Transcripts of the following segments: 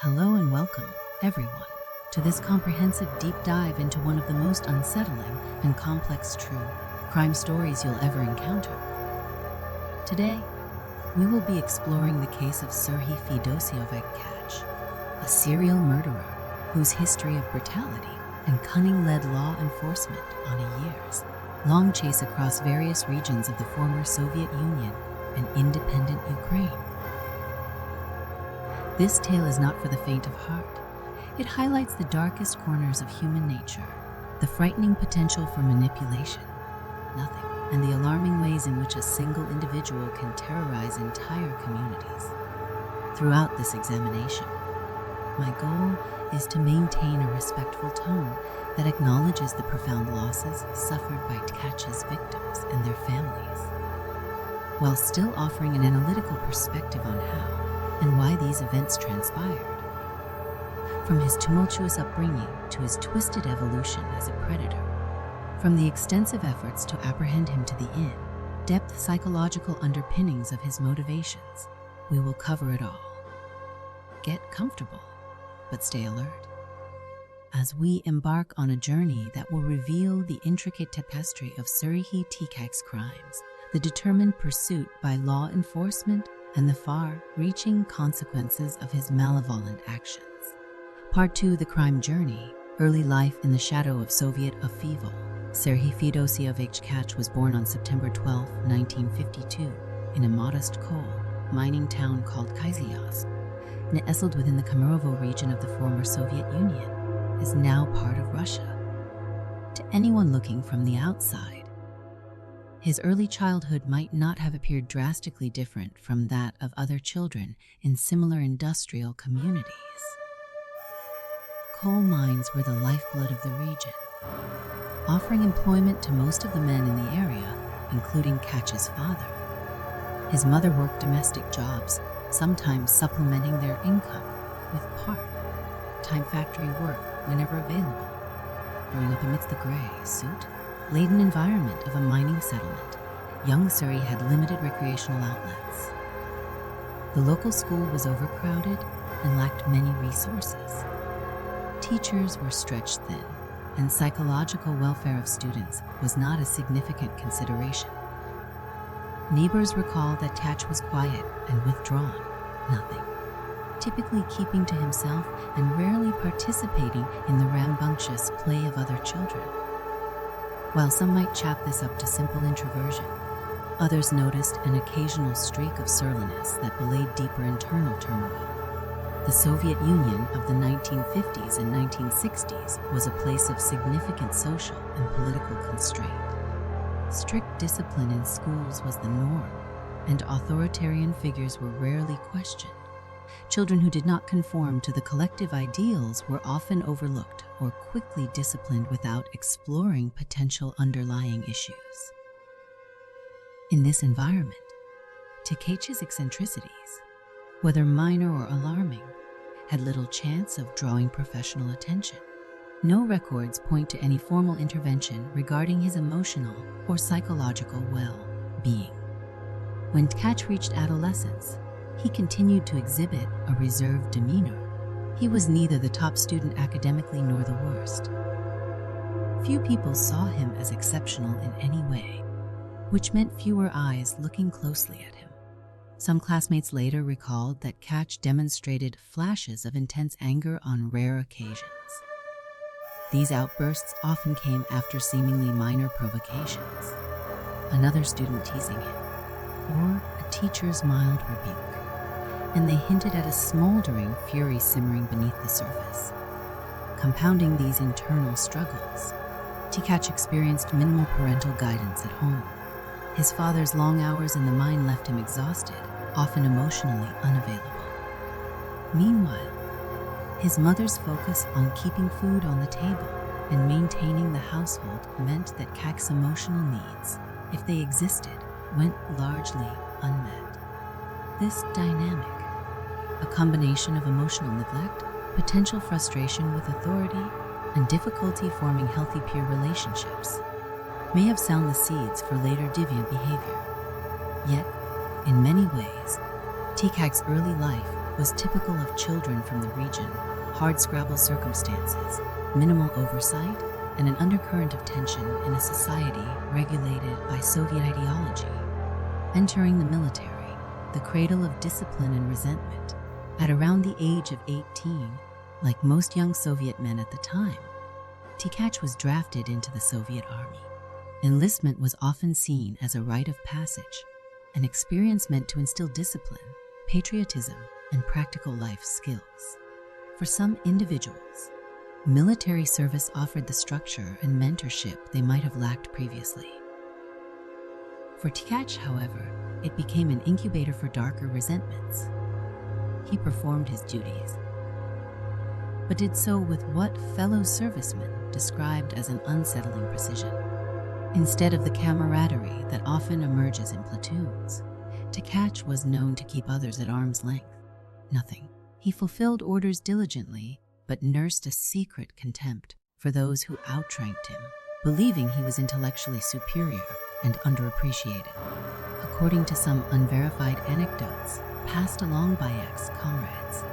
Hello and welcome, everyone, to this comprehensive deep dive into one of the most unsettling and complex true crime stories you'll ever encounter. Today, we will be exploring the case of Serhiy Tkach, a serial murderer whose history of brutality and cunning led law enforcement on a years-long chase across various regions of the former Soviet Union and independent Ukraine. This tale is not for the faint of heart. It highlights the darkest corners of human nature, the frightening potential for manipulation, and the alarming ways in which a single individual can terrorize entire communities. Throughout this examination, my goal is to maintain a respectful tone that acknowledges the profound losses suffered by Tkach's victims and their families, while still offering an analytical perspective on how and why these events transpired. From his tumultuous upbringing to his twisted evolution as a predator, from the extensive efforts to apprehend him to the in-depth psychological underpinnings of his motivations, we will cover it all. Get comfortable, but stay alert, as we embark on a journey that will reveal the intricate tapestry of Serhiy Tkach's crimes, the determined pursuit by law enforcement, and the far-reaching consequences of his malevolent actions. Part 2, The Crime Journey, Early Life in the Shadow of Soviet Upheaval. Serhiy Tkach was born on September 12, 1952, in a modest coal mining town called Kyzyazk, nestled within the Kemerovo region of the former Soviet Union, is now part of Russia. To anyone looking from the outside, his early childhood might not have appeared drastically different from that of other children in similar industrial communities. Coal mines were the lifeblood of the region, offering employment to most of the men in the area, including Tkach's father. His mother worked domestic jobs, sometimes supplementing their income with part-time factory work whenever available. Growing up amidst the gray, soot-laden environment of a mining settlement, young Serhiy had limited recreational outlets. The local school was overcrowded and lacked many resources. Teachers were stretched thin, and psychological welfare of students was not a significant consideration. Neighbors recall that Tkach was quiet and withdrawn, typically keeping to himself and rarely participating in the rambunctious play of other children. While some might chalk this up to simple introversion, others noticed an occasional streak of surliness that belayed deeper internal turmoil. The Soviet Union of the 1950s and 1960s was a place of significant social and political constraint. Strict discipline in schools was the norm, and authoritarian figures were rarely questioned. Children who did not conform to the collective ideals were often overlooked or quickly disciplined without exploring potential underlying issues. In this environment, Tkach's eccentricities, whether minor or alarming, had little chance of drawing professional attention. No records point to any formal intervention regarding his emotional or psychological well-being. When Tkach reached adolescence, he continued to exhibit a reserved demeanor. He was neither the top student academically nor the worst. Few people saw him as exceptional in any way, which meant fewer eyes looking closely at him. Some classmates later recalled that Tkach demonstrated flashes of intense anger on rare occasions. These outbursts often came after seemingly minor provocations, another student teasing him, or a teacher's mild rebuke, and they hinted at a smoldering fury simmering beneath the surface. Compounding these internal struggles, Tkach experienced minimal parental guidance at home. His father's long hours in the mine left him exhausted, often emotionally unavailable. Meanwhile, his mother's focus on keeping food on the table and maintaining the household meant that Tkach's emotional needs, if they existed, went largely unmet. This dynamic, a combination of emotional neglect, potential frustration with authority, and difficulty forming healthy peer relationships, may have sown the seeds for later deviant behavior. Yet, in many ways, Tkach's early life was typical of children from the region: hardscrabble circumstances, minimal oversight, and an undercurrent of tension in a society regulated by Soviet ideology. Entering the military, the cradle of discipline and resentment, at around the age of 18, like most young Soviet men at the time, Tkach was drafted into the Soviet army. Enlistment was often seen as a rite of passage, an experience meant to instill discipline, patriotism, and practical life skills. For some individuals, military service offered the structure and mentorship they might have lacked previously. For Tkach, however, it became an incubator for darker resentments. He performed his duties, but did so with what fellow servicemen described as an unsettling precision. Instead of the camaraderie that often emerges in platoons, Tkach was known to keep others at arm's length. Nothing. He fulfilled orders diligently, but nursed a secret contempt for those who outranked him, believing he was intellectually superior and underappreciated. According to some unverified anecdotes passed along by ex-comrades,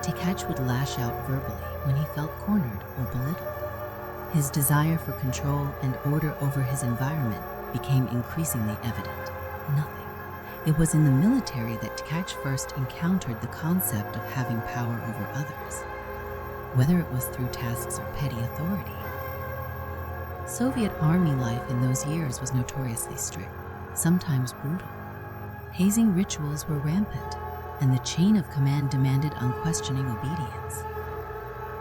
Tkach would lash out verbally when he felt cornered or belittled. His desire for control and order over his environment became increasingly evident. Nothing. It was in the military that Tkach first encountered the concept of having power over others, whether it was through tasks or petty authority. Soviet army life in those years was notoriously strict, sometimes brutal. Hazing rituals were rampant, and the chain of command demanded unquestioning obedience.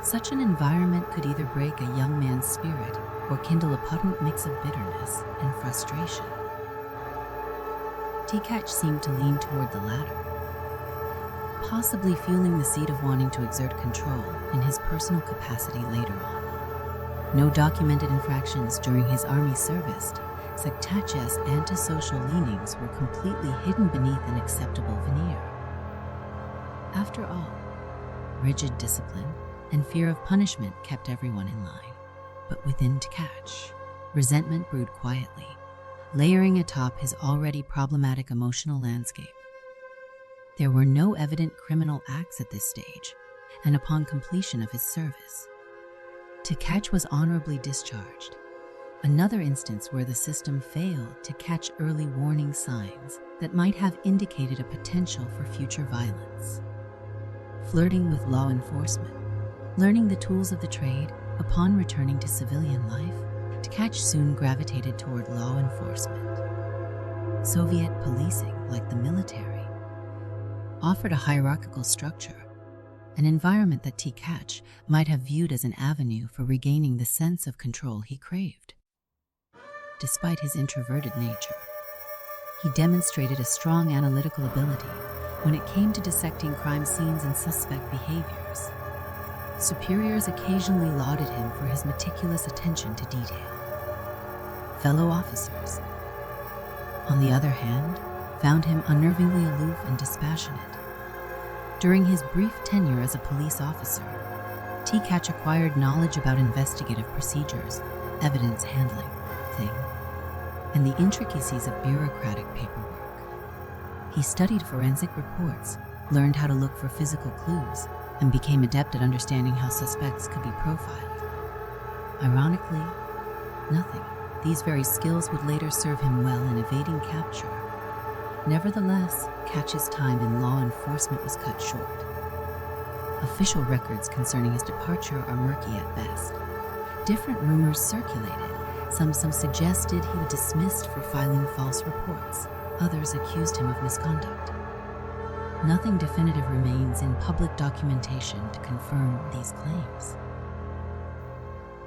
Such an environment could either break a young man's spirit or kindle a potent mix of bitterness and frustration. Tkach seemed to lean toward the latter, possibly fueling the seed of wanting to exert control in his personal capacity later on. No documented infractions during his army service, so Tkach's antisocial leanings were completely hidden beneath an acceptable veneer. After all, rigid discipline and fear of punishment kept everyone in line. But within Tkach, resentment brewed quietly, layering atop his already problematic emotional landscape. There were no evident criminal acts at this stage, and upon completion of his service, Tkach was honorably discharged. Another instance where the system failed to catch early warning signs that might have indicated a potential for future violence. Flirting with law enforcement, learning the tools of the trade, upon returning to civilian life, Tkach soon gravitated toward law enforcement. Soviet policing, like the military, offered a hierarchical structure, an environment that Tkach might have viewed as an avenue for regaining the sense of control he craved. Despite his introverted nature, he demonstrated a strong analytical ability when it came to dissecting crime scenes and suspect behaviors. Superiors occasionally lauded him for his meticulous attention to detail. Fellow officers, on the other hand, found him unnervingly aloof and dispassionate. During his brief tenure as a police officer, Tkach acquired knowledge about investigative procedures, evidence handling, and the intricacies of bureaucratic paperwork. He studied forensic reports, learned how to look for physical clues, and became adept at understanding how suspects could be profiled. Ironically, nothing. These very skills would later serve him well in evading capture. Nevertheless, Tkach's time in law enforcement was cut short. Official records concerning his departure are murky at best. Different rumors circulated. Some suggested he was dismissed for filing false reports. Others accused him of misconduct. Nothing definitive remains in public documentation to confirm these claims.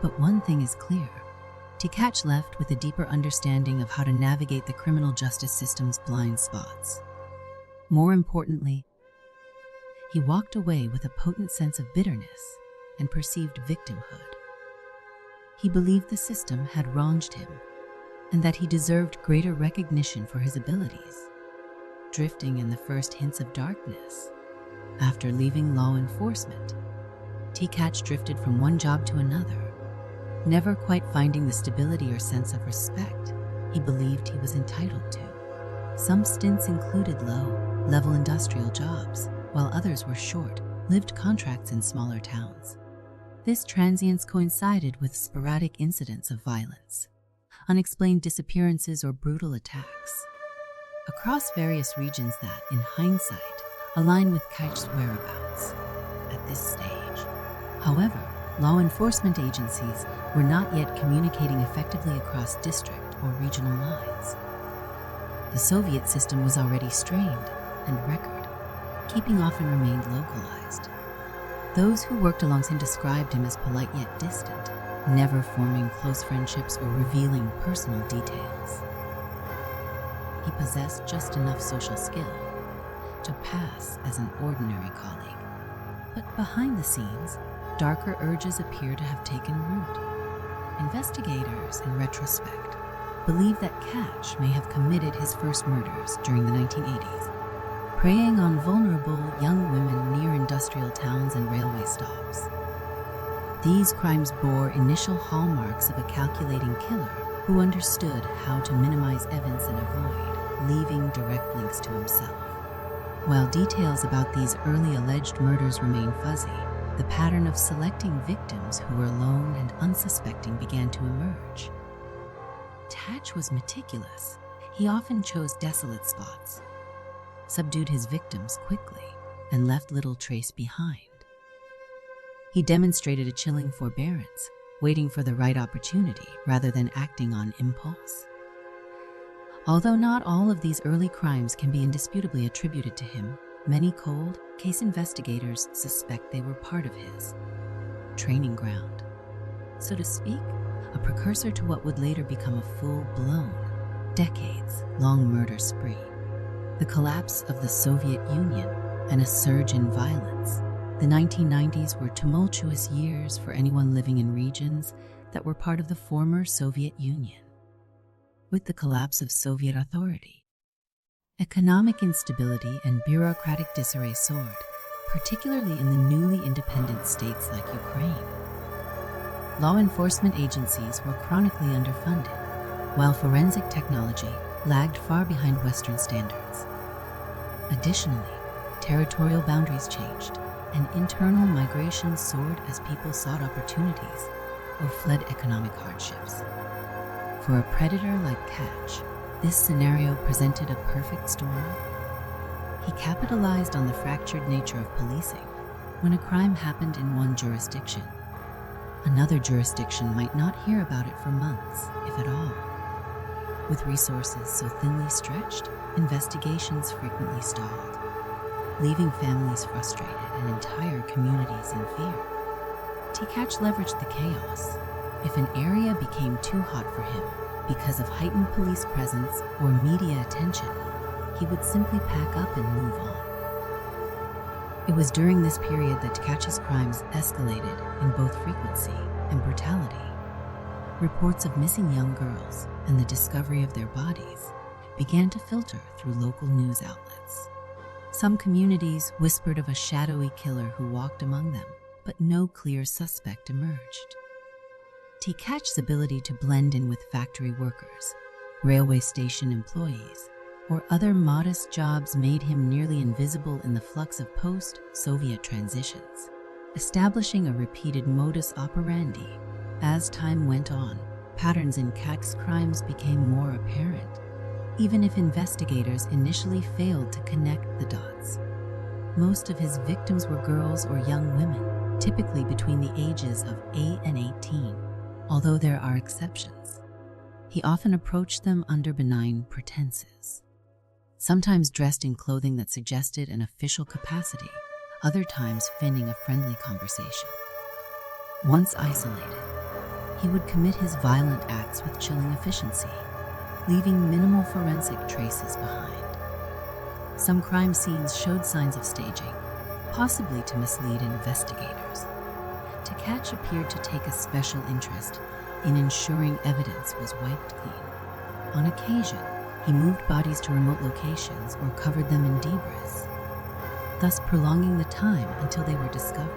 But one thing is clear. Tkach left with a deeper understanding of how to navigate the criminal justice system's blind spots. More importantly, he walked away with a potent sense of bitterness and perceived victimhood. He believed the system had wronged him and that he deserved greater recognition for his abilities. Drifting in the first hints of darkness, after leaving law enforcement, Tkach drifted from one job to another, never quite finding the stability or sense of respect he believed he was entitled to. Some stints included low-level industrial jobs, while others were short-lived contracts in smaller towns. This transience coincided with sporadic incidents of violence, unexplained disappearances, or brutal attacks across various regions that, in hindsight, align with Tkach's whereabouts at this stage. However, law enforcement agencies were not yet communicating effectively across district or regional lines. The Soviet system was already strained, and record-keeping often remained localized. Those who worked alongside him described him as polite yet distant, never forming close friendships or revealing personal details. He possessed just enough social skill to pass as an ordinary colleague. But behind the scenes, darker urges appear to have taken root. Investigators, in retrospect, believe that Tkach may have committed his first murders during the 1980s, preying on vulnerable young women near industrial towns and railway stops. These crimes bore initial hallmarks of a calculating killer who understood how to minimize evidence and avoid leaving direct links to himself. While details about these early alleged murders remain fuzzy, the pattern of selecting victims who were lone and unsuspecting began to emerge. Tkach was meticulous. He often chose desolate spots, subdued his victims quickly, and left little trace behind. He demonstrated a chilling forbearance, waiting for the right opportunity rather than acting on impulse. Although not all of these early crimes can be indisputably attributed to him, many cold case investigators suspect they were part of his training ground, so to speak, a precursor to what would later become a full-blown, decades-long murder spree. The collapse of the Soviet Union and a surge in violence. The 1990s were tumultuous years for anyone living in regions that were part of the former Soviet Union. With the collapse of Soviet authority, economic instability and bureaucratic disarray soared, particularly in the newly independent states like Ukraine. Law enforcement agencies were chronically underfunded, while forensic technology lagged far behind Western standards. Additionally, territorial boundaries changed, and internal migration soared as people sought opportunities or fled economic hardships. For a predator like Tkach, this scenario presented a perfect storm. He capitalized on the fractured nature of policing. When a crime happened in one jurisdiction, another jurisdiction might not hear about it for months, if at all. With resources so thinly stretched, investigations frequently stalled, leaving families frustrated and entire communities in fear. Tkach leveraged the chaos. If an area became too hot for him because of heightened police presence or media attention, he would simply pack up and move on. It was during this period that Tkach's crimes escalated in both frequency and brutality. Reports of missing young girls and the discovery of their bodies began to filter through local news outlets. Some communities whispered of a shadowy killer who walked among them, but no clear suspect emerged. Tkach's ability to blend in with factory workers, railway station employees, or other modest jobs made him nearly invisible in the flux of post-Soviet transitions, establishing a repeated modus operandi. As time went on, patterns in Tkach's crimes became more apparent, even if investigators initially failed to connect the dots. Most of his victims were girls or young women, typically between the ages of 8 and 18, although there are exceptions. He often approached them under benign pretenses, sometimes dressed in clothing that suggested an official capacity, other times feigning a friendly conversation. Once isolated, he would commit his violent acts with chilling efficiency, leaving minimal forensic traces behind. Some crime scenes showed signs of staging, possibly to mislead investigators. Tkach appeared to take a special interest in ensuring evidence was wiped clean. On occasion, he moved bodies to remote locations or covered them in debris, thus prolonging the time until they were discovered.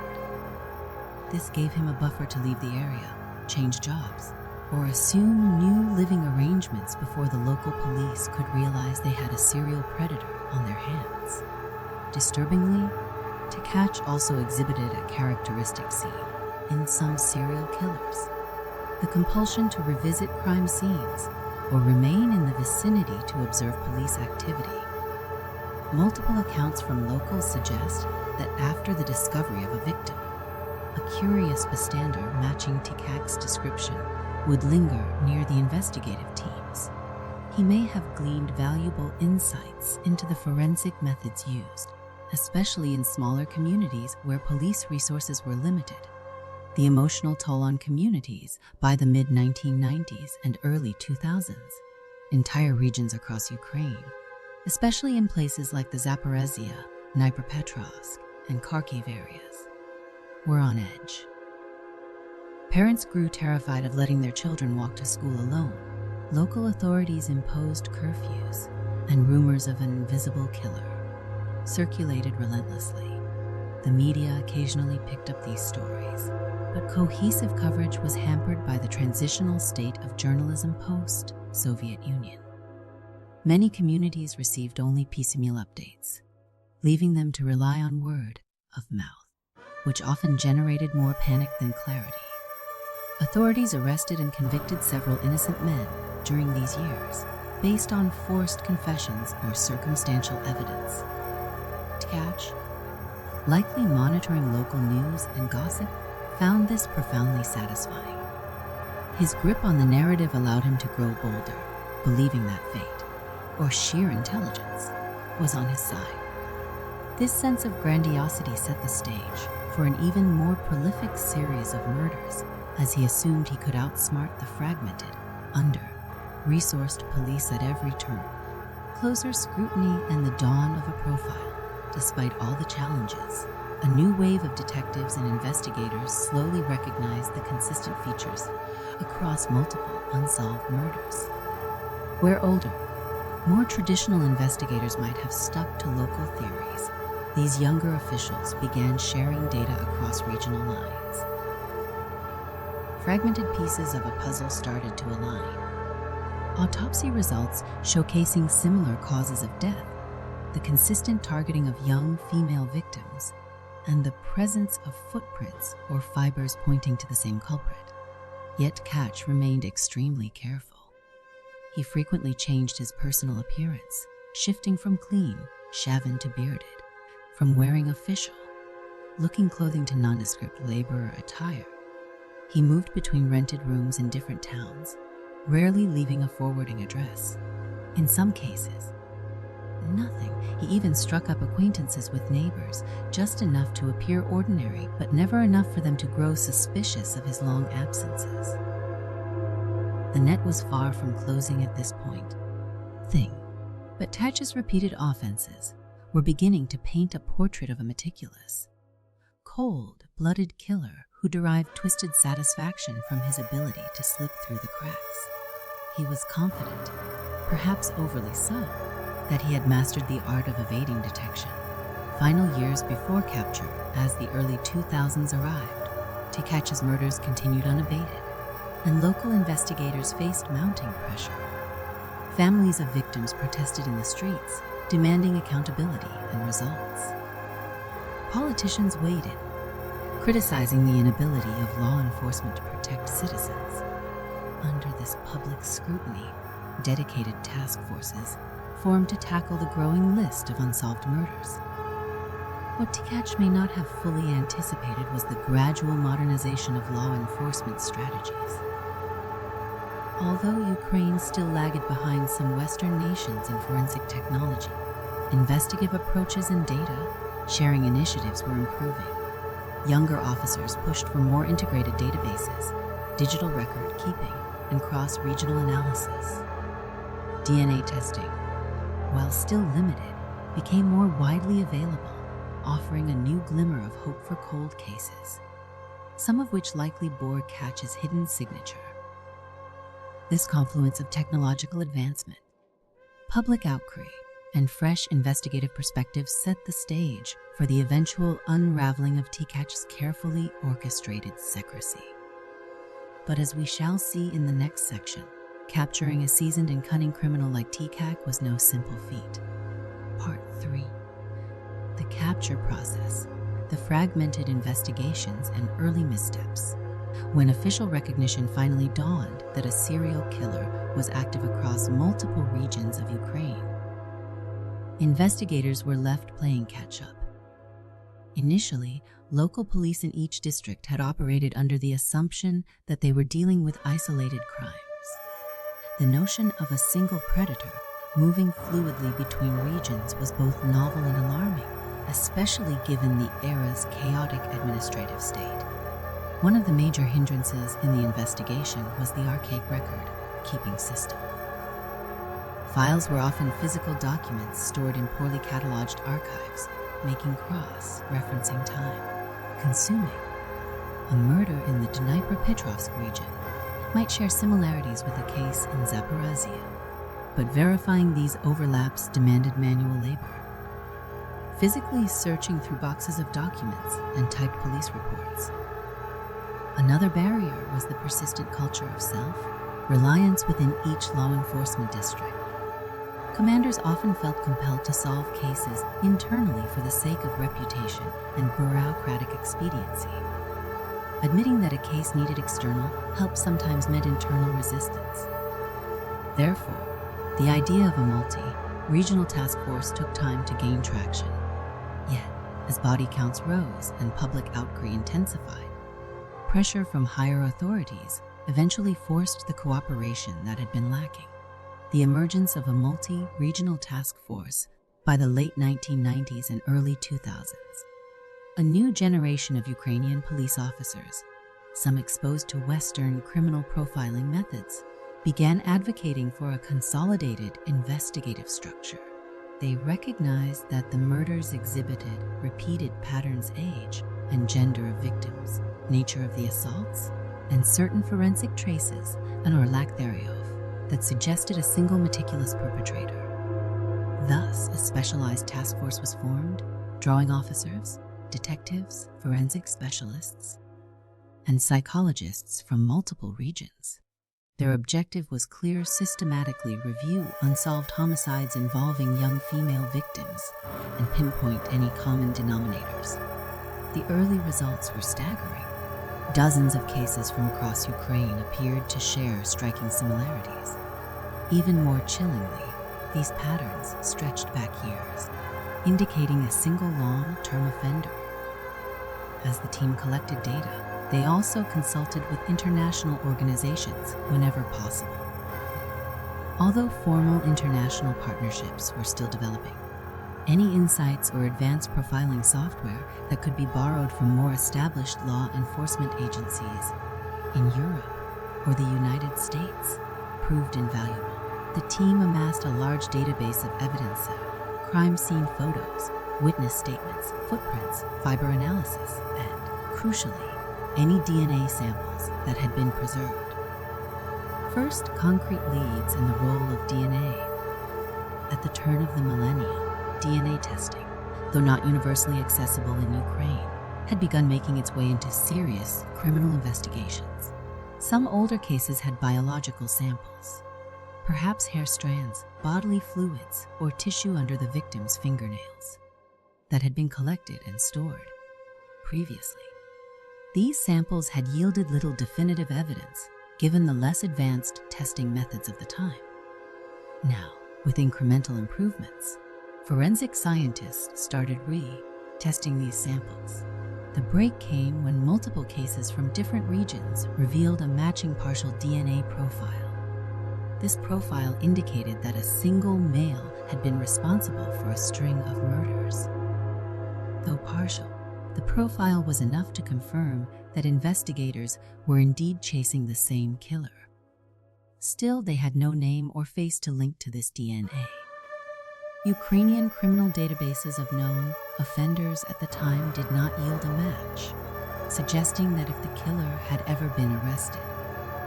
This gave him a buffer to leave the area, change jobs, or assume new living arrangements before the local police could realize they had a serial predator on their hands. Disturbingly, Tkach also exhibited a characteristic seen in some serial killers: the compulsion to revisit crime scenes or remain in the vicinity to observe police activity. Multiple accounts from locals suggest that after the discovery of a victim, a curious bystander matching Tkach's description would linger near the investigative teams. He may have gleaned valuable insights into the forensic methods used, especially in smaller communities where police resources were limited. The emotional toll on communities by the mid-1990s and early 2000s, entire regions across Ukraine, especially in places like the Zaporizhia, Dnipropetrovsk, and Kharkiv areas, were on edge. Parents grew terrified of letting their children walk to school alone. Local authorities imposed curfews, and rumors of an invisible killer circulated relentlessly. The media occasionally picked up these stories, but cohesive coverage was hampered by the transitional state of journalism post-Soviet Union. Many communities received only piecemeal updates, leaving them to rely on word of mouth, which often generated more panic than clarity. Authorities arrested and convicted several innocent men during these years, based on forced confessions or circumstantial evidence. Tkach, likely monitoring local news and gossip, found this profoundly satisfying. His grip on the narrative allowed him to grow bolder, believing that fate, or sheer intelligence, was on his side. This sense of grandiosity set the stage for an even more prolific series of murders, as he assumed he could outsmart the fragmented, under-resourced police at every turn. Closer scrutiny and the dawn of a profile. Despite all the challenges, a new wave of detectives and investigators slowly recognized the consistent features across multiple unsolved murders. Where older, more traditional investigators might have stuck to local theories, these younger officials began sharing data across regional lines. Fragmented pieces of a puzzle started to align. Autopsy results showcasing similar causes of death, the consistent targeting of young female victims, and the presence of footprints or fibers pointing to the same culprit. Yet Tkach remained extremely careful. He frequently changed his personal appearance, shifting from clean, shaven to bearded, from wearing official looking clothing to nondescript laborer attire. He moved between rented rooms in different towns, rarely leaving a forwarding address. In some cases, nothing. He even struck up acquaintances with neighbors, just enough to appear ordinary, but never enough for them to grow suspicious of his long absences. The net was far from closing at this point. But Tkach's repeated offenses were beginning to paint a portrait of a meticulous, cold-blooded killer who derived twisted satisfaction from his ability to slip through the cracks. He was confident, perhaps overly so, that he had mastered the art of evading detection. Final years before capture, as the early 2000s arrived, Tkach's murders continued unabated, and local investigators faced mounting pressure. Families of victims protested in the streets, demanding accountability and results. Politicians weighed in, criticizing the inability of law enforcement to protect citizens. Under this public scrutiny, dedicated task forces formed to tackle the growing list of unsolved murders. What Tkach may not have fully anticipated was the gradual modernization of law enforcement strategies. Although Ukraine still lagged behind some Western nations in forensic technology, investigative approaches and data sharing initiatives were improving. Younger officers pushed for more integrated databases, digital record keeping, and cross-regional analysis. DNA testing, while still limited, became more widely available, offering a new glimmer of hope for cold cases, some of which likely bore Tkach's hidden signature. This confluence of technological advancement, public outcry, and fresh investigative perspectives set the stage for the eventual unraveling of Tkach's carefully orchestrated secrecy. But as we shall see in the next section, capturing a seasoned and cunning criminal like Tkach was no simple feat. Part 3. The capture process the fragmented investigations and early missteps. When official recognition finally dawned that a serial killer was active across multiple regions of Ukraine, investigators were left playing catch-up. Initially, local police in each district had operated under the assumption that they were dealing with isolated crimes. The notion of a single predator moving fluidly between regions was both novel and alarming, especially given the era's chaotic administrative state. One of the major hindrances in the investigation was the archaic record-keeping system. Files were often physical documents stored in poorly cataloged archives, making cross-referencing time consuming. A murder in the Dnipropetrovsk region might share similarities with a case in Zaporizhia, but verifying these overlaps demanded manual labor. Physically searching through boxes of documents and typed police reports. Another barrier was the persistent culture of self-reliance within each law enforcement district. Commanders often felt compelled to solve cases internally for the sake of reputation and bureaucratic expediency. Admitting that a case needed external help sometimes met internal resistance. Therefore, the idea of a multi-regional task force took time to gain traction. Yet, as body counts rose and public outcry intensified, pressure from higher authorities eventually forced the cooperation that had been lacking. The emergence of a multi-regional task force by the late 1990s and early 2000s. A new generation of Ukrainian police officers, some exposed to Western criminal profiling methods, began advocating for a consolidated investigative structure. They recognized that the murders exhibited repeated patterns, age and gender of victims, nature of the assaults, and certain forensic traces, and/or lack thereof, that suggested a single meticulous perpetrator. Thus, a specialized task force was formed, drawing officers, detectives, forensic specialists, and psychologists from multiple regions. Their objective was clear: systematically review unsolved homicides involving young female victims and pinpoint any common denominators. The early results were staggering. Dozens of cases from across Ukraine appeared to share striking similarities. Even more chillingly, these patterns stretched back years, indicating a single long-term offender. As the team collected data, they also consulted with international organizations whenever possible. Although formal international partnerships were still developing, any insights or advanced profiling software that could be borrowed from more established law enforcement agencies in Europe or the United States proved invaluable. The team amassed a large database of evidence, crime scene photos, witness statements, footprints, fiber analysis, and, crucially, any DNA samples that had been preserved. First, concrete leads in the role of DNA. At the turn of the millennium, DNA testing, though not universally accessible in Ukraine, had begun making its way into serious criminal investigations. Some older cases had biological samples, perhaps hair strands, bodily fluids, or tissue under the victim's fingernails, that had been collected and stored previously. These samples had yielded little definitive evidence, given the less advanced testing methods of the time. Now, with incremental improvements, forensic scientists started re-testing these samples. The break came when multiple cases from different regions revealed a matching partial DNA profile. This profile indicated that a single male had been responsible for a string of murders. Though partial, the profile was enough to confirm that investigators were indeed chasing the same killer. Still, they had no name or face to link to this DNA. Ukrainian criminal databases of known offenders at the time did not yield a match, suggesting that if the killer had ever been arrested,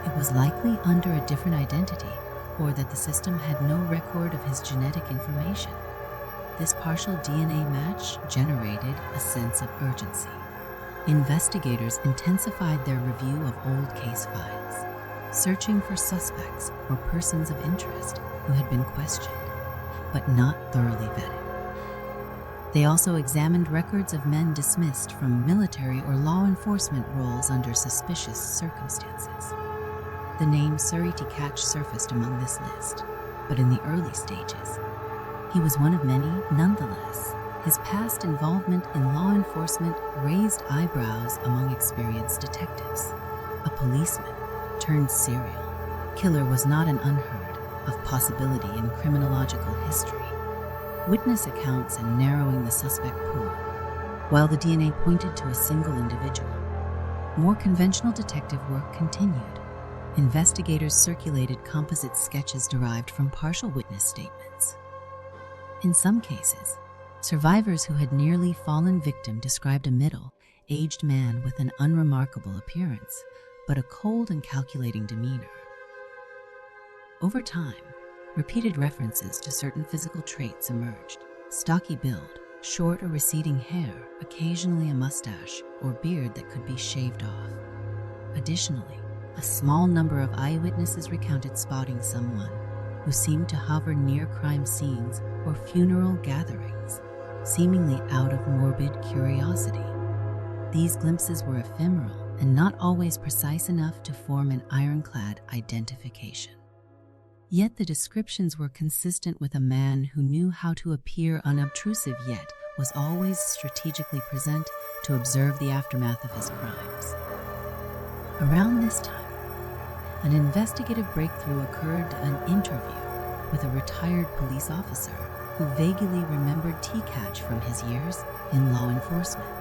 it was likely under a different identity, or that the system had no record of his genetic information. This partial DNA match generated a sense of urgency. Investigators intensified their review of old case files, searching for suspects or persons of interest who had been questioned, but not thoroughly vetted. They also examined records of men dismissed from military or law enforcement roles under suspicious circumstances. The name Serhiy Tkach surfaced among this list, but in the early stages, he was one of many nonetheless. His past involvement in law enforcement raised eyebrows among experienced detectives. A policeman turned serial killer was not an unheard of possibility in criminological history. Witness accounts and narrowing the suspect pool, while the DNA pointed to a single individual. More conventional detective work continued. Investigators circulated composite sketches derived from partial witness statements. In some cases, survivors who had nearly fallen victim described a middle-aged man with an unremarkable appearance, but a cold and calculating demeanor. Over time, repeated references to certain physical traits emerged: stocky build, short or receding hair, occasionally a mustache or beard that could be shaved off. Additionally, a small number of eyewitnesses recounted spotting someone who seemed to hover near crime scenes or funeral gatherings, seemingly out of morbid curiosity. These glimpses were ephemeral and not always precise enough to form an ironclad identification. Yet the descriptions were consistent with a man who knew how to appear unobtrusive yet was always strategically present to observe the aftermath of his crimes. Around this time, an investigative breakthrough occurred: an interview with a retired police officer who vaguely remembered Tkach from his years in law enforcement.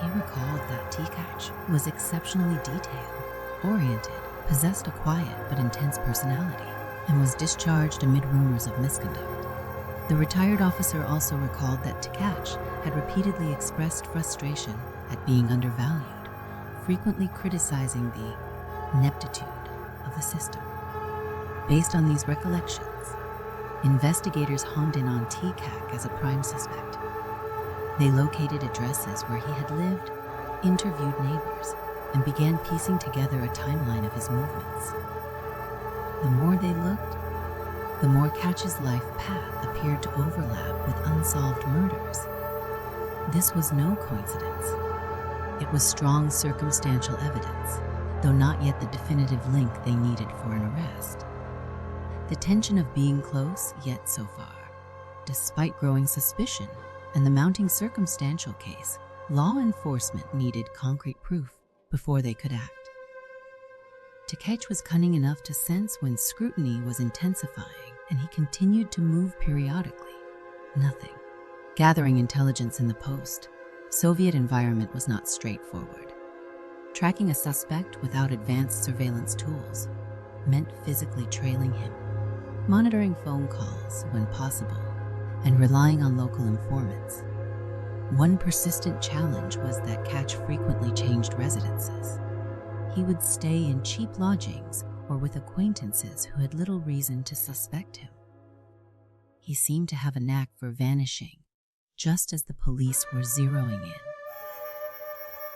He recalled that Tkach was exceptionally detail-oriented, possessed a quiet but intense personality, and was discharged amid rumors of misconduct. The retired officer also recalled that Tkach had repeatedly expressed frustration at being undervalued, frequently criticizing the ineptitude of the system. Based on these recollections, investigators honed in on Tkach as a prime suspect. They located addresses where he had lived, interviewed neighbors, and began piecing together a timeline of his movements. The more they looked, the more Tkach's life path appeared to overlap with unsolved murders. This was no coincidence. It was strong circumstantial evidence, though not yet the definitive link they needed for an arrest. The tension of being close yet so far. Despite growing suspicion and the mounting circumstantial case, law enforcement needed concrete proof before they could act. Tkach was cunning enough to sense when scrutiny was intensifying, and he continued to move periodically. Nothing. Gathering intelligence in the post-Soviet environment was not straightforward. Tracking a suspect without advanced surveillance tools meant physically trailing him, monitoring phone calls when possible, and relying on local informants. One persistent challenge was that Tkach frequently changed residences. He would stay in cheap lodgings or with acquaintances who had little reason to suspect him. He seemed to have a knack for vanishing, just as the police were zeroing in.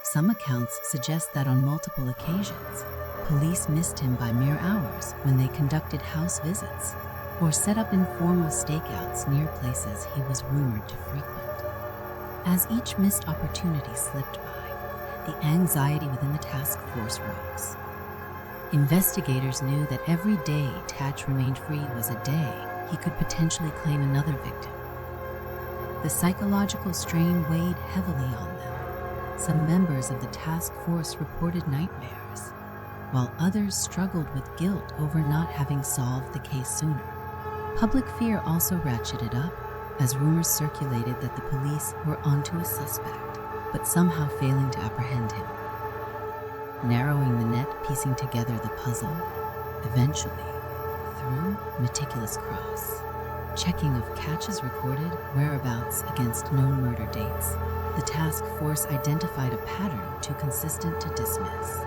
Some accounts suggest that on multiple occasions, police missed him by mere hours when they conducted house visits or set up informal stakeouts near places he was rumored to frequent. As each missed opportunity slipped by, the anxiety within the task force rose. Investigators knew that every day Tkach remained free was a day he could potentially claim another victim. The psychological strain weighed heavily on them. Some members of the task force reported nightmares, while others struggled with guilt over not having solved the case sooner. Public fear also ratcheted up as rumors circulated that the police were onto a suspect, but somehow failing to apprehend him. Narrowing the net, piecing together the puzzle, eventually, through meticulous cross-checking of Tkach's recorded whereabouts against known murder dates, the task force identified a pattern too consistent to dismiss.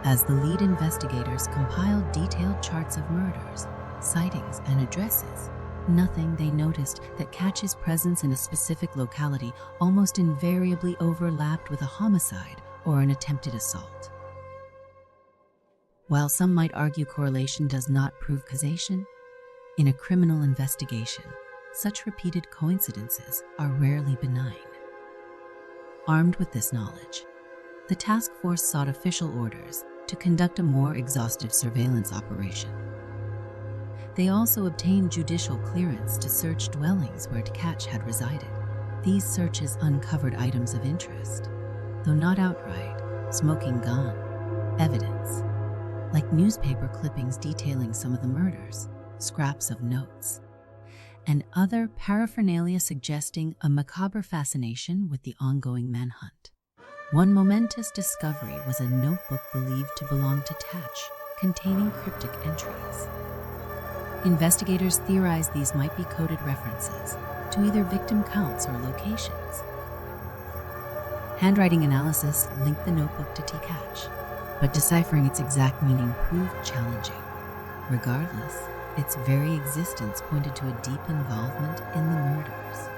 As the lead investigators compiled detailed charts of murders, sightings, and addresses, nothing they noticed that Tkach's presence in a specific locality almost invariably overlapped with a homicide or an attempted assault. While some might argue correlation does not prove causation, in a criminal investigation, such repeated coincidences are rarely benign. Armed with this knowledge, the task force sought official orders to conduct a more exhaustive surveillance operation. They also obtained judicial clearance to search dwellings where Tkach had resided. These searches uncovered items of interest, though not outright smoking gun evidence, like newspaper clippings detailing some of the murders, scraps of notes, and other paraphernalia suggesting a macabre fascination with the ongoing manhunt. One momentous discovery was a notebook believed to belong to Tkach, containing cryptic entries. Investigators theorized these might be coded references to either victim counts or locations. Handwriting analysis linked the notebook to Tkach, but deciphering its exact meaning proved challenging. Regardless, its very existence pointed to a deep involvement in the murders.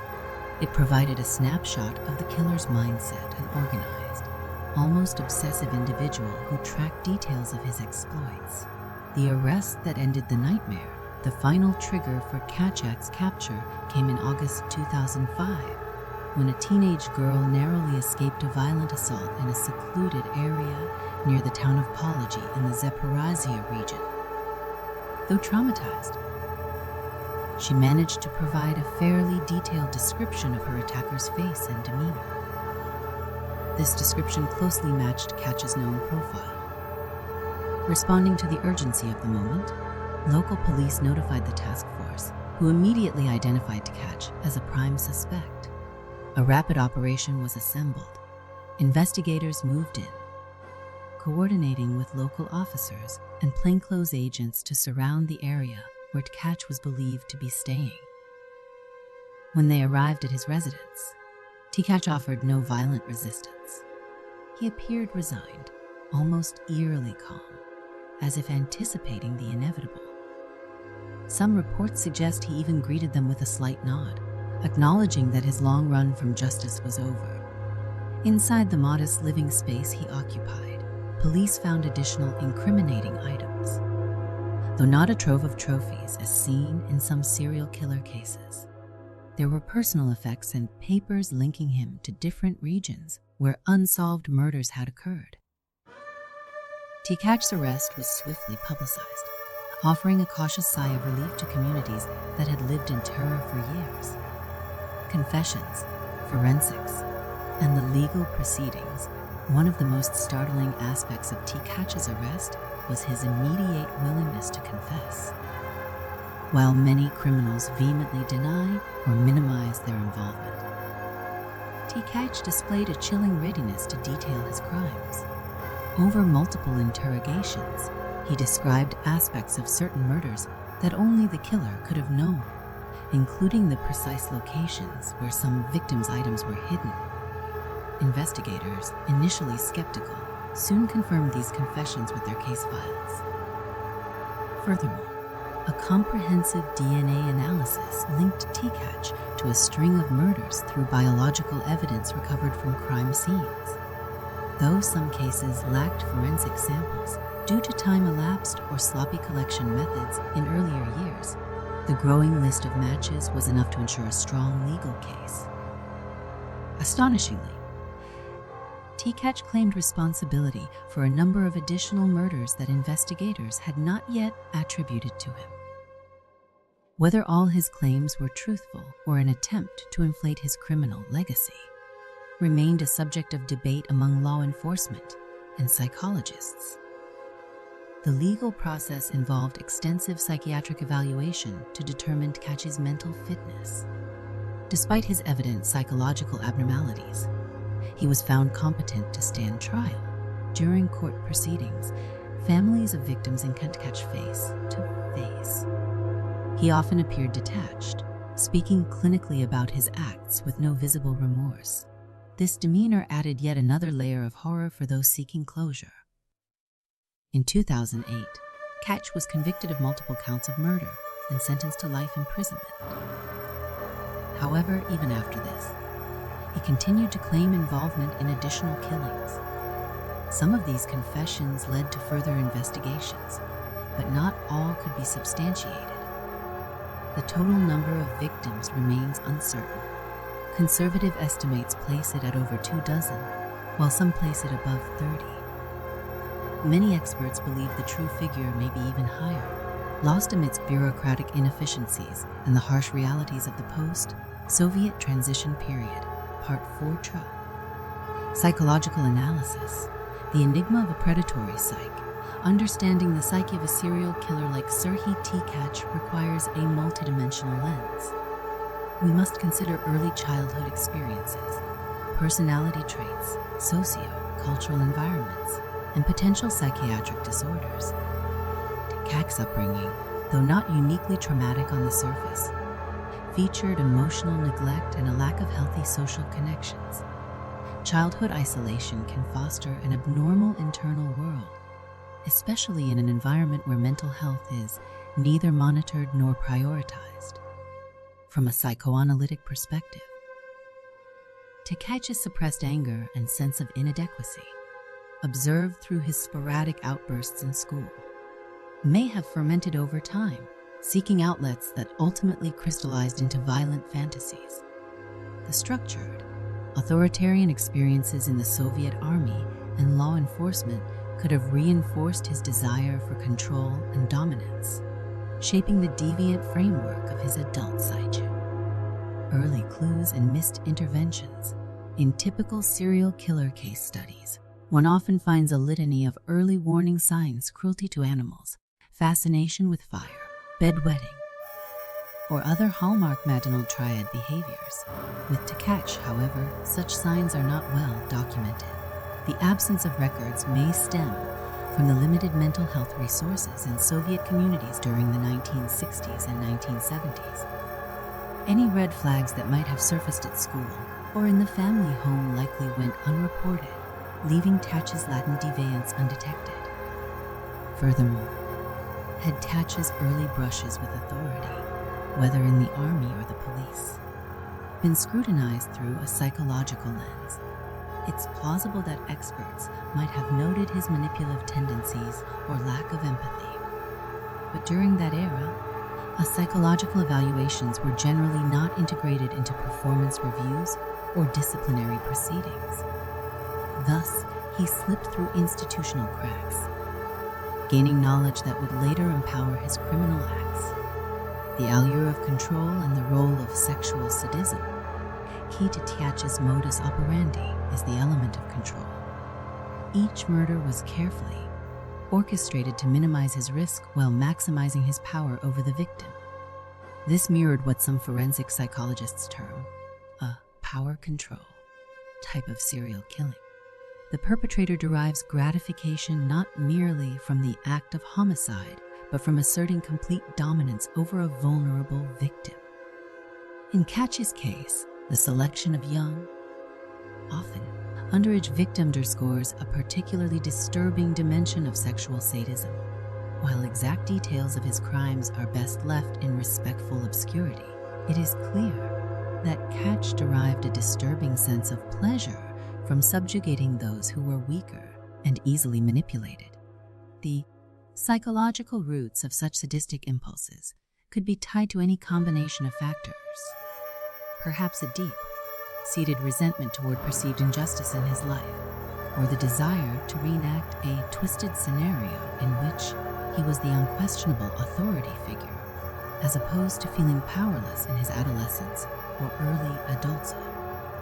It provided a snapshot of the killer's mindset, an organized, almost obsessive individual who tracked details of his exploits. The arrest that ended the nightmare, the final trigger for Tkach's capture, came in August 2005, when a teenage girl narrowly escaped a violent assault in a secluded area near the town of Pology in the Zaporizhia region. Though traumatized, she managed to provide a fairly detailed description of her attacker's face and demeanor. This description closely matched Tkach's known profile. Responding to the urgency of the moment, local police notified the task force, who immediately identified Tkach as a prime suspect. A rapid operation was assembled. Investigators moved in, coordinating with local officers and plainclothes agents to surround the area where Tkach was believed to be staying. When they arrived at his residence, Tkach offered no violent resistance. He appeared resigned, almost eerily calm, as if anticipating the inevitable. Some reports suggest he even greeted them with a slight nod, acknowledging that his long run from justice was over. Inside the modest living space he occupied, police found additional incriminating items. Though not a trove of trophies as seen in some serial killer cases, there were personal effects and papers linking him to different regions where unsolved murders had occurred. Tkach's arrest was swiftly publicized, offering a cautious sigh of relief to communities that had lived in terror for years. Confessions, forensics, and the legal proceedings, one of the most startling aspects of Tkach's arrest was his immediate willingness to confess. While many criminals vehemently deny or minimize their involvement, Tkach displayed a chilling readiness to detail his crimes. Over multiple interrogations, he described aspects of certain murders that only the killer could have known, including the precise locations where some victims' items were hidden. Investigators, initially skeptical, soon confirmed these confessions with their case files. Furthermore, a comprehensive DNA analysis linked Tkach to a string of murders through biological evidence recovered from crime scenes. Though some cases lacked forensic samples due to time elapsed or sloppy collection methods in earlier years, the growing list of matches was enough to ensure a strong legal case. Astonishingly, Tkach claimed responsibility for a number of additional murders that investigators had not yet attributed to him. Whether all his claims were truthful or an attempt to inflate his criminal legacy remained a subject of debate among law enforcement and psychologists. The legal process involved extensive psychiatric evaluation to determine Tkach's mental fitness. Despite his evident psychological abnormalities, he was found competent to stand trial. During court proceedings, families of victims encountered Tkach face to face. He often appeared detached, speaking clinically about his acts with no visible remorse. This demeanor added yet another layer of horror for those seeking closure. In 2008, Tkach was convicted of multiple counts of murder and sentenced to life imprisonment. However, even after this, he continued to claim involvement in additional killings. Some of these confessions led to further investigations, but not all could be substantiated. The total number of victims remains uncertain. Conservative estimates place it at over 24, while some place it above 30. Many experts believe the true figure may be even higher, lost amidst bureaucratic inefficiencies and the harsh realities of the post-Soviet transition period. Part 4 Psychological analysis. The enigma of a predatory psyche. Understanding the psyche of a serial killer like Serhiy Tkach requires a multidimensional lens. We must consider early childhood experiences, personality traits, socio-cultural environments, and potential psychiatric disorders. Tkach's upbringing, though not uniquely traumatic on the surface, featured emotional neglect and a lack of healthy social connections. Childhood isolation can foster an abnormal internal world, especially in an environment where mental health is neither monitored nor prioritized. From a psychoanalytic perspective, Tkach's suppressed anger and sense of inadequacy, observed through his sporadic outbursts in school, may have fermented over time, seeking outlets that ultimately crystallized into violent fantasies. The structured, authoritarian experiences in the Soviet army and law enforcement could have reinforced his desire for control and dominance, shaping the deviant framework of his adult psyche. Early clues and missed interventions. In typical serial killer case studies, one often finds a litany of early warning signs: cruelty to animals, fascination with fire, bedwetting, or other hallmark Maginot Triad behaviors. With Tkach, however, such signs are not well documented. The absence of records may stem from the limited mental health resources in Soviet communities during the 1960s and 1970s. Any red flags that might have surfaced at school or in the family home likely went unreported, leaving Tkach's latent deviance undetected. Furthermore, had Tkach's early brushes with authority, whether in the army or the police, been scrutinized through a psychological lens, it's plausible that experts might have noted his manipulative tendencies or lack of empathy. But during that era, psychological evaluations were generally not integrated into performance reviews or disciplinary proceedings. Thus, he slipped through institutional cracks, gaining knowledge that would later empower his criminal acts. The allure of control and the role of sexual sadism. Key to Tkach's modus operandi is the element of control. Each murder was carefully orchestrated to minimize his risk while maximizing his power over the victim. This mirrored what some forensic psychologists term a power control type of serial killing. The perpetrator derives gratification not merely from the act of homicide, but from asserting complete dominance over a vulnerable victim. In Tkach's case, the selection of young, often underage victim underscores a particularly disturbing dimension of sexual sadism. While exact details of his crimes are best left in respectful obscurity, it is clear that Tkach derived a disturbing sense of pleasure from subjugating those who were weaker and easily manipulated. The psychological roots of such sadistic impulses could be tied to any combination of factors. Perhaps a deep-seated resentment toward perceived injustice in his life, or the desire to reenact a twisted scenario in which he was the unquestionable authority figure, as opposed to feeling powerless in his adolescence or early adulthood.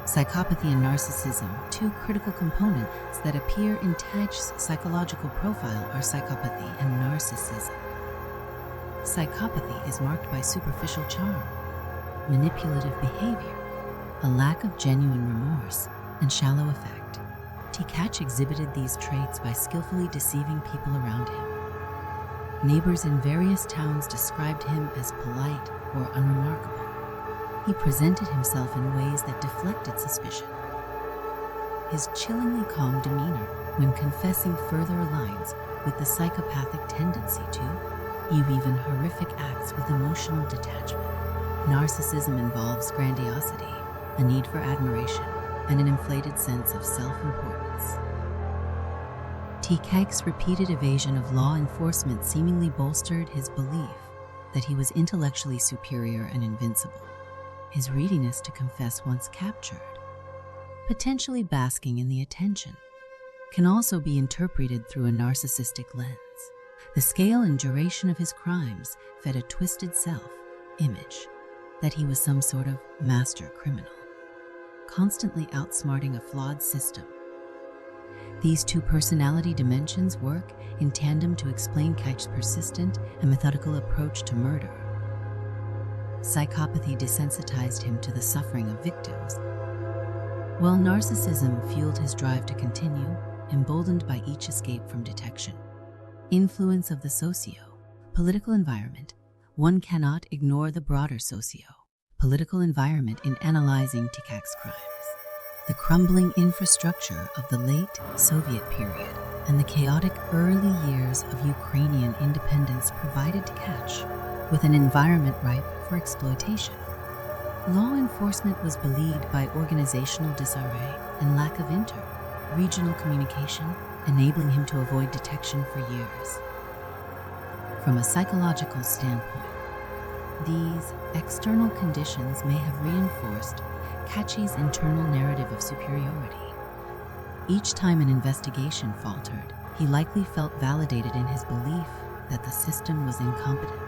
Psychopathy and narcissism, two critical components that appear in Tkach's psychological profile, are psychopathy and narcissism. Psychopathy is marked by superficial charm, manipulative behavior, a lack of genuine remorse, and shallow affect. Tkach exhibited these traits by skillfully deceiving people around him. Neighbors in various towns described him as polite or unremarkable. He presented himself in ways that deflected suspicion. His chillingly calm demeanor when confessing further aligns with the psychopathic tendency to view even horrific acts with emotional detachment. Narcissism involves grandiosity, a need for admiration, and an inflated sense of self-importance. Tkach's repeated evasion of law enforcement seemingly bolstered his belief that he was intellectually superior and invincible, his readiness to confess once captured, potentially basking in the attention, can also be interpreted through a narcissistic lens. The scale and duration of his crimes fed a twisted self-image that he was some sort of master criminal, constantly outsmarting a flawed system. These two personality dimensions work in tandem to explain Tkach's persistent and methodical approach to murder. Psychopathy desensitized him to the suffering of victims, while narcissism fueled his drive to continue, emboldened by each escape from detection. Influence of the socio-political environment. One cannot ignore the broader socio-political environment in analyzing Tkach's crimes. The crumbling infrastructure of the late Soviet period and the chaotic early years of Ukrainian independence provided Tkach with an environment ripe for exploitation. Law enforcement was beleaguered by organizational disarray and lack of inter-regional communication, enabling him to avoid detection for years. From a psychological standpoint, these external conditions may have reinforced Tkach's internal narrative of superiority. Each time an investigation faltered, he likely felt validated in his belief that the system was incompetent,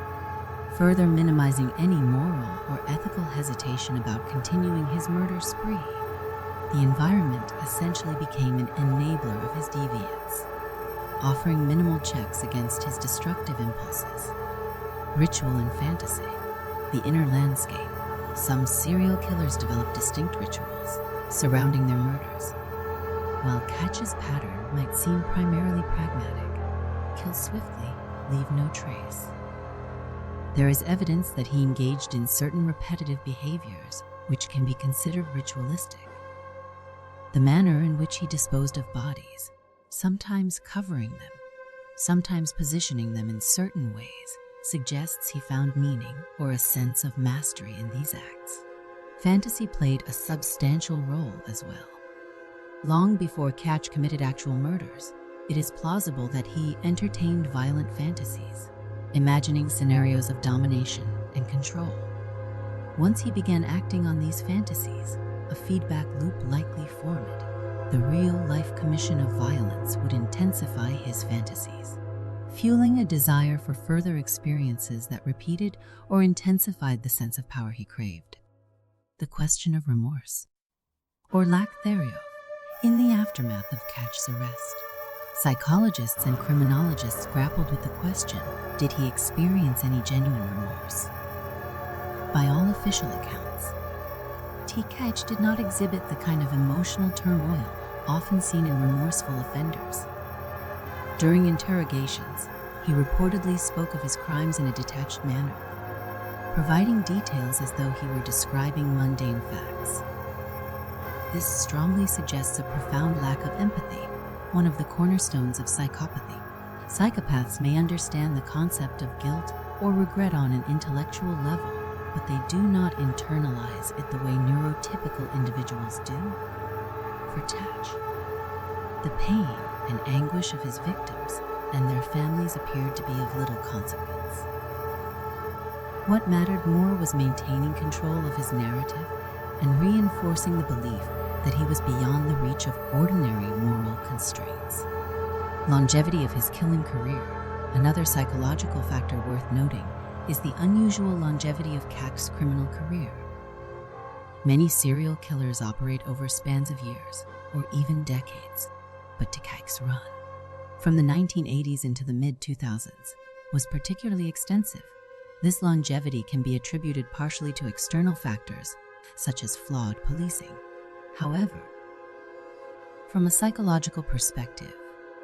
further minimizing any moral or ethical hesitation about continuing his murder spree. The environment essentially became an enabler of his deviance, offering minimal checks against his destructive impulses. Ritual and fantasy. The inner landscape. Some serial killers develop distinct rituals surrounding their murders. While Tkach's pattern might seem primarily pragmatic, kill swiftly, leave no trace. There is evidence that he engaged in certain repetitive behaviors which can be considered ritualistic. The manner in which he disposed of bodies, sometimes covering them, sometimes positioning them in certain ways, suggests he found meaning or a sense of mastery in these acts. Fantasy played a substantial role as well. Long before Tkach committed actual murders, it is plausible that he entertained violent fantasies, imagining scenarios of domination and control. Once he began acting on these fantasies, a feedback loop likely formed. The real-life commission of violence would intensify his fantasies, fueling a desire for further experiences that repeated or intensified the sense of power he craved. The question of remorse, or lack thereof, in the aftermath of Tkach's arrest. Psychologists and criminologists grappled with the question, did he experience any genuine remorse? By all official accounts, Tkach did not exhibit the kind of emotional turmoil often seen in remorseful offenders. During interrogations, he reportedly spoke of his crimes in a detached manner, providing details as though he were describing mundane facts. This strongly suggests a profound lack of empathy, one of the cornerstones of psychopathy. Psychopaths may understand the concept of guilt or regret on an intellectual level, but they do not internalize it the way neurotypical individuals do. For Tkach, the pain and anguish of his victims and their families appeared to be of little consequence. What mattered more was maintaining control of his narrative and reinforcing the belief that he was beyond the reach of ordinary moral constraints. Longevity of his killing career. Another psychological factor worth noting is the unusual longevity of Tkach's criminal career. Many serial killers operate over spans of years or even decades, but Tkach's run, from the 1980s into the mid-2000s, was particularly extensive. This longevity can be attributed partially to external factors, such as flawed policing. However, from a psychological perspective,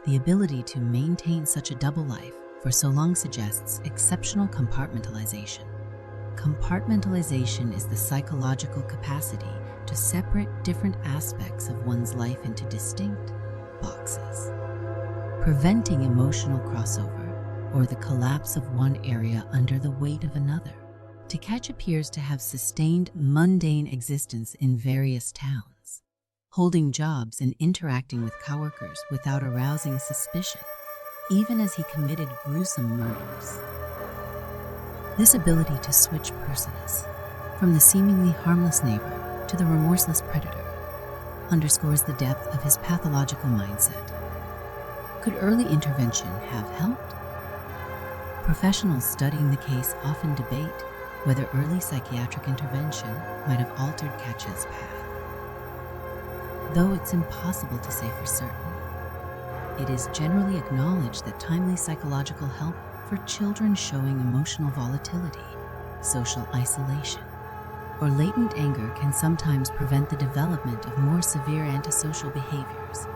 the ability to maintain such a double life for so long suggests exceptional compartmentalization. Compartmentalization is the psychological capacity to separate different aspects of one's life into distinct boxes, preventing emotional crossover or the collapse of one area under the weight of another. Tkach appears to have sustained mundane existence in various towns, holding jobs and interacting with coworkers without arousing suspicion, even as he committed gruesome murders. This ability to switch personas, from the seemingly harmless neighbor to the remorseless predator, underscores the depth of his pathological mindset. Could early intervention have helped? Professionals studying the case often debate whether early psychiatric intervention might have altered Tkach's path. Though it's impossible to say for certain, it is generally acknowledged that timely psychological help for children showing emotional volatility, social isolation, or latent anger can sometimes prevent the development of more severe antisocial behaviors.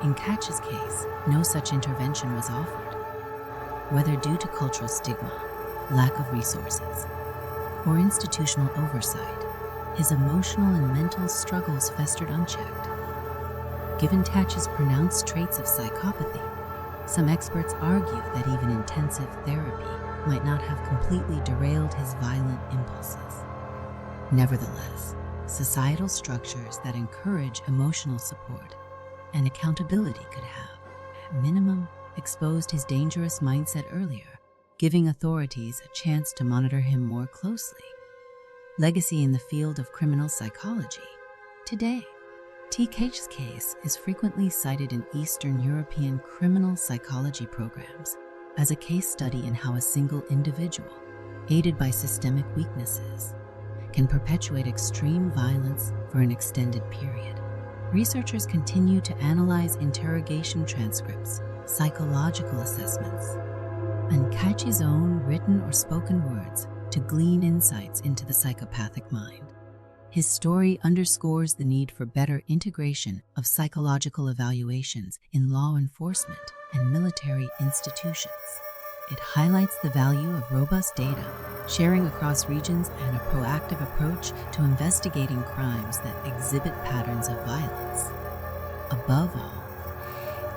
In Tkach's case, no such intervention was offered, whether due to cultural stigma, lack of resources, or institutional oversight. His emotional and mental struggles festered unchecked. Given Tkach's pronounced traits of psychopathy, some experts argue that even intensive therapy might not have completely derailed his violent impulses. Nevertheless, societal structures that encourage emotional support and accountability could have, at minimum, exposed his dangerous mindset earlier, giving authorities a chance to monitor him more closely. Legacy in the field of criminal psychology. Today, Tkach's case is frequently cited in Eastern European criminal psychology programs as a case study in how a single individual, aided by systemic weaknesses, can perpetuate extreme violence for an extended period. Researchers continue to analyze interrogation transcripts, psychological assessments, and Tkach's own written or spoken words to glean insights into the psychopathic mind. His story underscores the need for better integration of psychological evaluations in law enforcement and military institutions. It highlights the value of robust data, sharing across regions, and a proactive approach to investigating crimes that exhibit patterns of violence. Above all,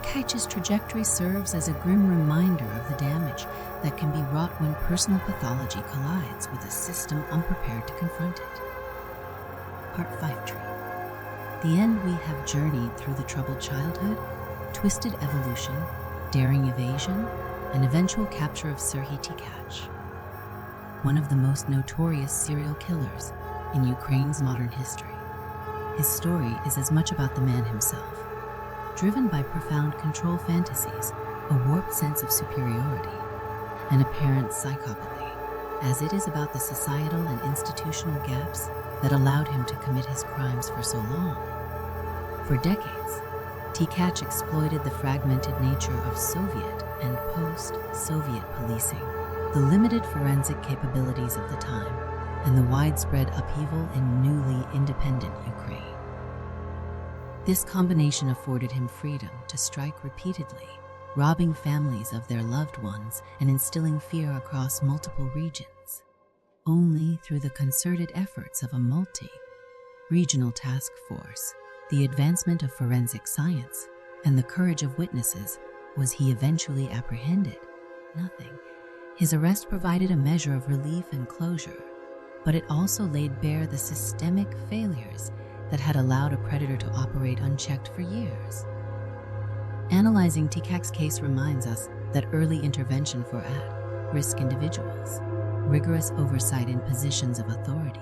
Tkach's trajectory serves as a grim reminder of the damage that can be wrought when personal pathology collides with a system unprepared to confront it. Part 5 Tree. The end. We have journeyed through the troubled childhood, twisted evolution, daring evasion, and eventual capture of Serhiy Tkach, one of the most notorious serial killers in Ukraine's modern history. His story is as much about the man himself, driven by profound control fantasies, a warped sense of superiority, and apparent psychopathy, as it is about the societal and institutional gaps that allowed him to commit his crimes for so long. For decades, Tkach exploited the fragmented nature of Soviet and post-Soviet policing, the limited forensic capabilities of the time, and the widespread upheaval in newly independent Ukraine. This combination afforded him freedom to strike repeatedly, robbing families of their loved ones and instilling fear across multiple regions. Only through the concerted efforts of a multi-regional task force, the advancement of forensic science, and the courage of witnesses was he eventually apprehended. Nothing. His arrest provided a measure of relief and closure, but it also laid bare the systemic failures that had allowed a predator to operate unchecked for years. Analyzing Tkach's case reminds us that early intervention for at-risk individuals, rigorous oversight in positions of authority,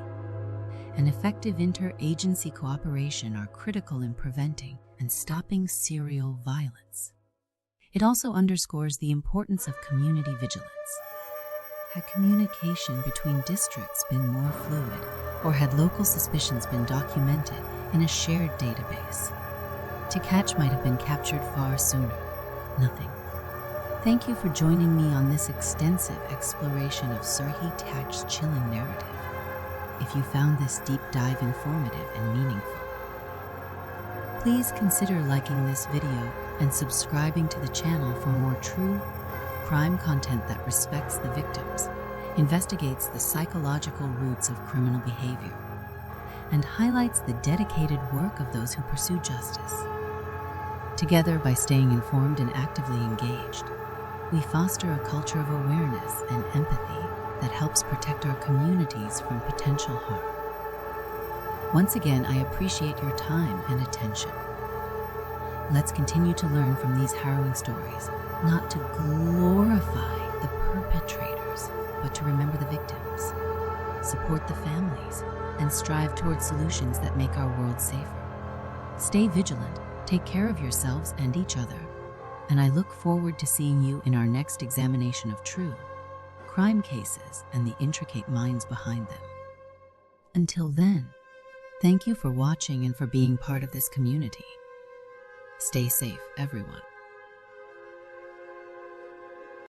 and effective interagency cooperation are critical in preventing and stopping serial violence. It also underscores the importance of community vigilance. Had communication between districts been more fluid, or had local suspicions been documented in a shared database, Tkach might have been captured far sooner. Nothing. Thank you for joining me on this extensive exploration of Serhiy Tkach's chilling narrative. If you found this deep dive informative and meaningful, please consider liking this video and subscribing to the channel for more true crime content that respects the victims, investigates the psychological roots of criminal behavior, and highlights the dedicated work of those who pursue justice. Together, by staying informed and actively engaged, we foster a culture of awareness and empathy that helps protect our communities from potential harm. Once again, I appreciate your time and attention. Let's continue to learn from these harrowing stories, not to glorify the perpetrators, perpetrators, but to remember the victims, support the families, and strive towards solutions that make our world safer. Stay vigilant, take care of yourselves and each other, and I look forward to seeing you in our next examination of true crime cases and the intricate minds behind them. Until then, thank you for watching and for being part of this community. Stay safe, everyone.